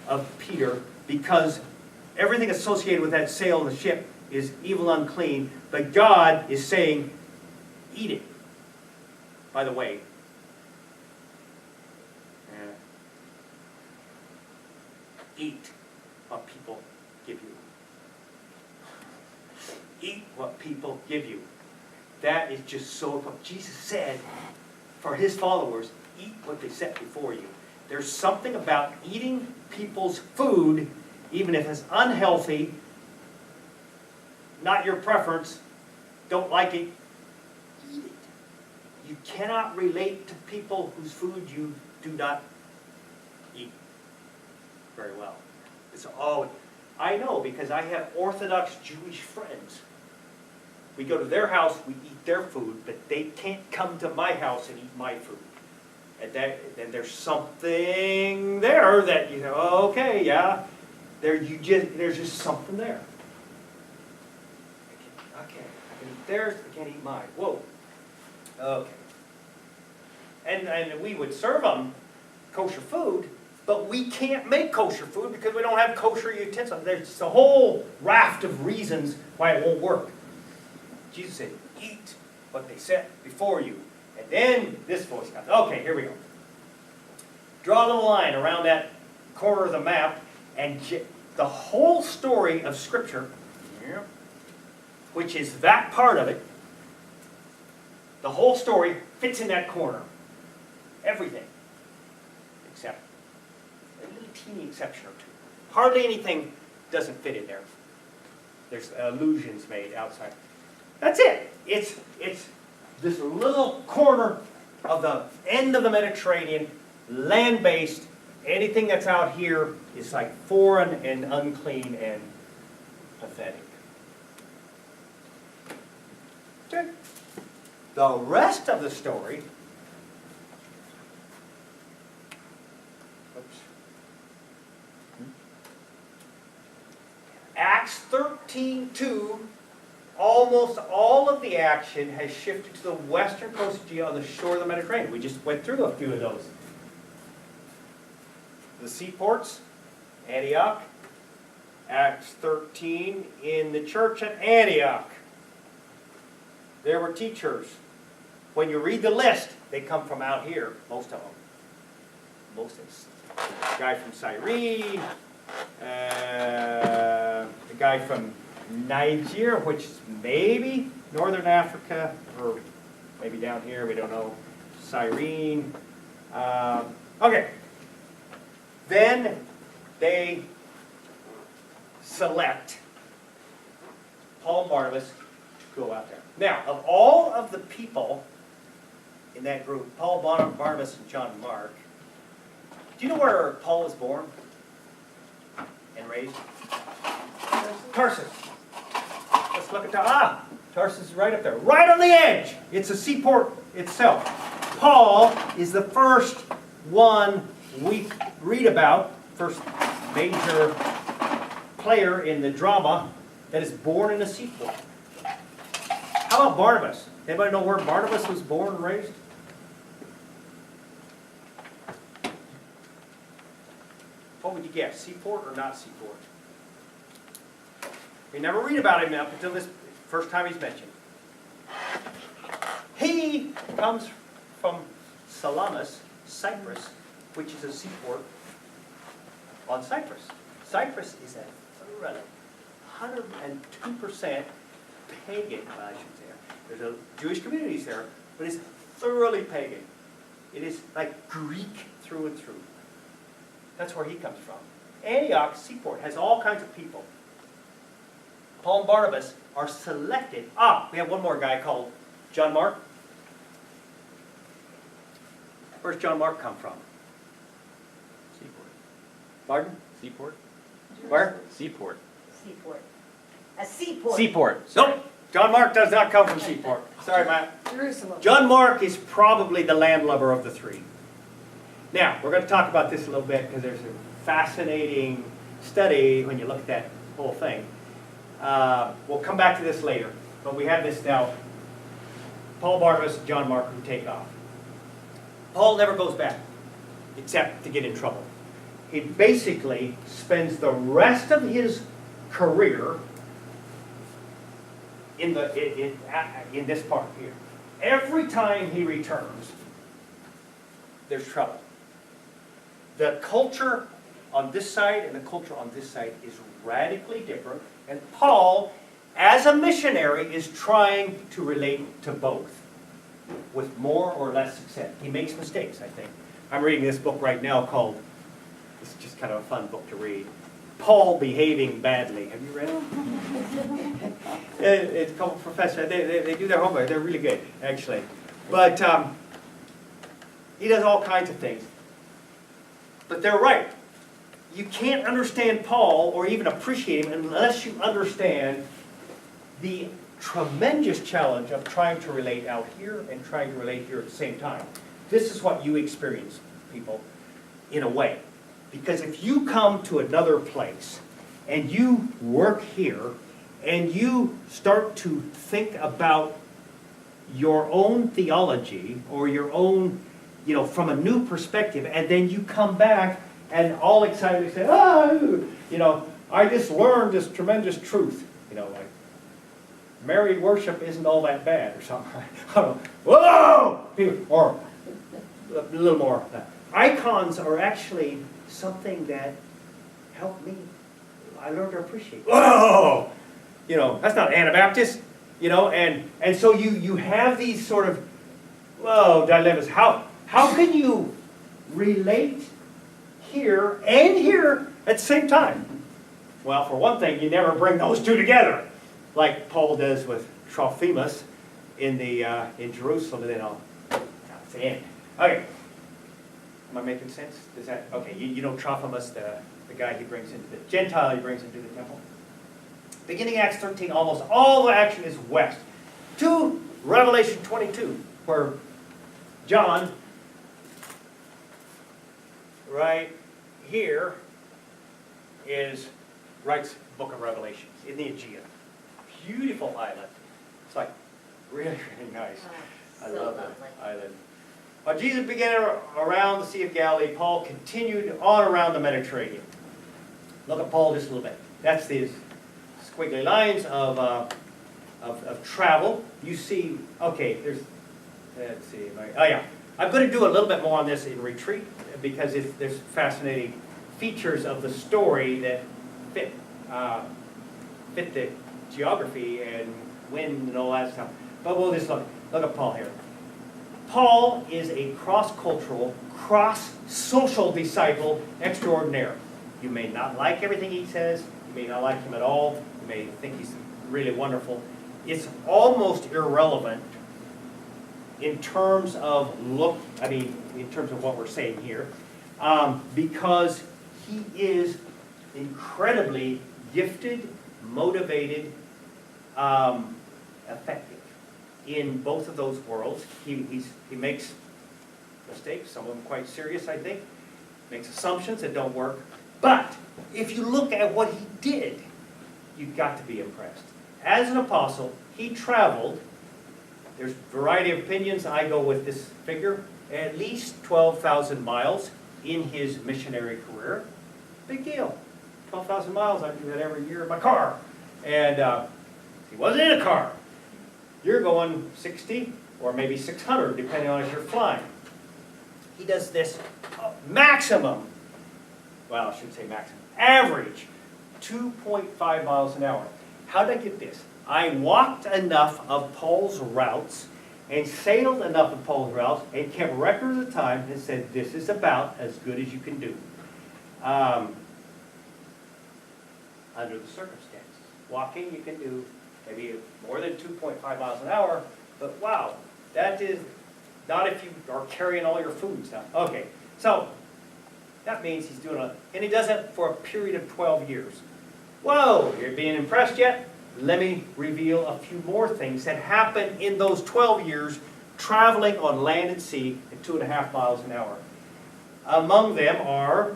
of Peter because everything associated with that sail of the ship is evil, unclean, but God is saying, eat it. By the way, eat what people give you. Eat what people give you. That is just so important. Jesus said, for his followers, eat what they set before you. There's something about eating people's food, even if it's unhealthy, not your preference, don't like it, eat it. You cannot relate to people whose food you do not eat very well. It's all, I know because I have Orthodox Jewish friends. We go to their house, we eat their food, but they can't come to my house and eat my food. And then there's something there that you know, okay, yeah, there's just something there. Okay, I can eat theirs, I can't eat mine. Whoa. Okay. And we would serve them kosher food, but we can't make kosher food because we don't have kosher utensils. There's a whole raft of reasons why it won't work. Jesus said, eat what they set before you. And then this voice comes. Okay, here we go. Draw a little line around that corner of the map, and the whole story of Scripture, which is that part of it, the whole story fits in that corner. Everything. Except a little teeny exception or two. Hardly anything doesn't fit in there. There's allusions made outside. That's it. It's this little corner of the end of the Mediterranean, land-based. Anything that's out here is like foreign and unclean and pathetic. Okay. The rest of the story, Acts 13:2, almost all of the action has shifted to the western coast of Judea on the shore of the Mediterranean. We just went through a few of those. The seaports, Antioch, Acts 13, in the church at Antioch. There were teachers. When you read the list, they come from out here, most of them. Most of them. The guy from Cyrene, the guy from Niger, which is maybe northern Africa, or maybe down here, we don't know. Cyrene. Okay. Then they select Paul and Barnabas to go out there. Now, of all of the people in that group, Paul, Barnabas, and John Mark, do you know where Paul was born and raised? Tarsus. Let's look at Tarsus is right up there, right on the edge. It's a seaport itself. Paul is the first one we read about, first major player in the drama that is born in a seaport. How about Barnabas? Anybody know where Barnabas was born and raised? What would you guess? Seaport or not seaport? We never read about him up until this first time he's mentioned. He comes from Salamis, Cyprus, which is a seaport on Cyprus. Cyprus is a thoroughly 102% pagan, I should say. There's a Jewish communities there, but it's thoroughly pagan. It is like Greek through and through. That's where he comes from. Antioch, seaport, has all kinds of people. Paul and Barnabas are selected. We have one more guy called John Mark. Where's John Mark come from? Seaport. Pardon? Seaport? Where? Seaport. Seaport. A seaport. Seaport. Nope. John Mark does not come from Seaport. Sorry, Matt. Jerusalem. John Mark is probably the landlubber of the three. Now, we're going to talk about this a little bit because there's a fascinating study when you look at that whole thing. We'll come back to this later, but we have this now. Paul, Barnabas, and John Mark who take off. Paul never goes back, except to get in trouble. he basically spends the rest of his career in this part here. Every time he returns, there's trouble. The culture on this side and the culture on this side is radically different, and Paul, as a missionary, is trying to relate to both with more or less success. He makes mistakes, I think. I'm reading this book right now called, it's just kind of a fun book to read, Paul Behaving Badly. Have you read it? It's a couple professors. They do their homework. They're really good, actually. But he does all kinds of things. But they're right. You can't understand Paul or even appreciate him unless you understand the tremendous challenge of trying to relate out here and trying to relate here at the same time. This is what you experience, people, in a way. Because if you come to another place and you work here and you start to think about your own theology or your own, from a new perspective, and then you come back and all excitedly say, I just learned this tremendous truth. Like, Mary worship isn't all that bad or something. I don't know. Whoa! Or a little more. Icons are actually something that helped me. I learned to appreciate. Whoa! That's not Anabaptist. And so you have these sort of, dilemmas. How can you relate here and here at the same time? Well, for one thing, you never bring those two together, like Paul does with Trophimus in Jerusalem, and then that's the end. Okay, am I making sense? Is that okay? You know Trophimus, the guy he brings into the Gentile, he brings into the temple. Beginning Acts 13, almost all the action is west to Revelation 22, where John, right here, writes the book of Revelations in the Aegean. Beautiful island. It's like really, really nice. I love that island. While Jesus began around the Sea of Galilee, Paul continued on around the Mediterranean. Look at Paul just a little bit. That's these squiggly lines of travel. You see, okay, let's see. Oh yeah. I'm going to do a little bit more on this in retreat because there's fascinating features of the story that fit the geography and wind and all that stuff. But we'll just look at Paul here. Paul is a cross-cultural, cross-social disciple extraordinaire. You may not like everything he says. You may not like him at all. You may think he's really wonderful. It's almost irrelevant in terms of in terms of what we're saying here, because he is incredibly gifted, motivated, effective in both of those worlds. He makes mistakes, some of them quite serious, I think. Makes assumptions that don't work. But if you look at what he did, you've got to be impressed. As an apostle, he traveled. There's a variety of opinions. I go with this figure, at least 12,000 miles in his missionary career. Big deal. 12,000 miles, I do that every year in my car. And he wasn't in a car. You're going 60 or maybe 600, depending on if you're flying. He does this maximum, well, I shouldn't say maximum, average 2.5 miles an hour. How did I get this? I walked enough of Paul's routes and sailed enough of Paul's routes and kept record of the time and said, this is about as good as you can do. Under the circumstances. Walking, you can do maybe more than 2.5 miles an hour, but wow, that is not if you are carrying all your food and stuff. Okay, so that means he's doing and he does it for a period of 12 years. Whoa, you're being impressed yet? Let me reveal a few more things that happened in those 12 years traveling on land and sea at 2.5 miles an hour. Among them are,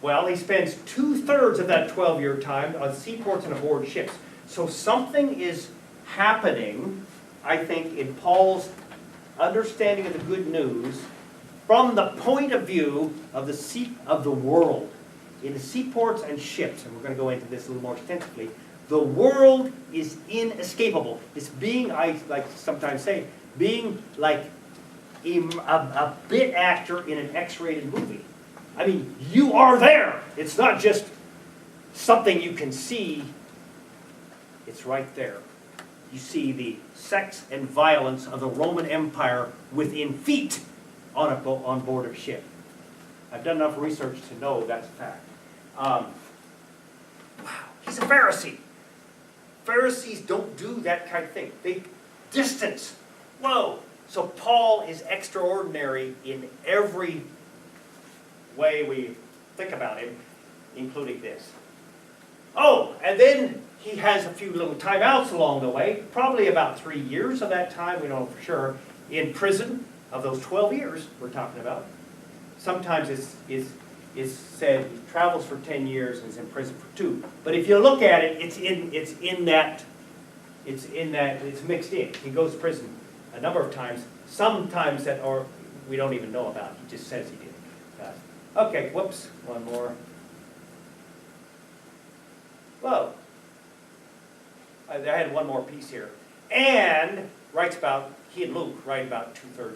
well, he spends 2/3 of that 12-year time on seaports and aboard ships. So something is happening, I think, in Paul's understanding of the good news from the point of view of the world. In the seaports and ships, and we're going to go into this a little more extensively, the world is inescapable. It's being, I like to sometimes say, being like a bit actor in an X-rated movie. I mean, you are there. It's not just something you can see. It's right there. You see the sex and violence of the Roman Empire within feet on board a ship. I've done enough research to know that's a fact. Wow, he's a Pharisee. Pharisees don't do that kind of thing. They distance. Whoa. So Paul is extraordinary in every way we think about him, including this. Oh, and then he has a few little timeouts along the way, probably about 3 years of that time, we don't know for sure, in prison of those 12 years we're talking about. Sometimes it's said he travels for 10 years and is in prison for 2. But if you look at it, it's mixed in. He goes to prison a number of times, sometimes that or we don't even know about. He just says he did. Okay, whoops, one more. Whoa. I had one more piece here. And writes about, he and Luke write about 2/3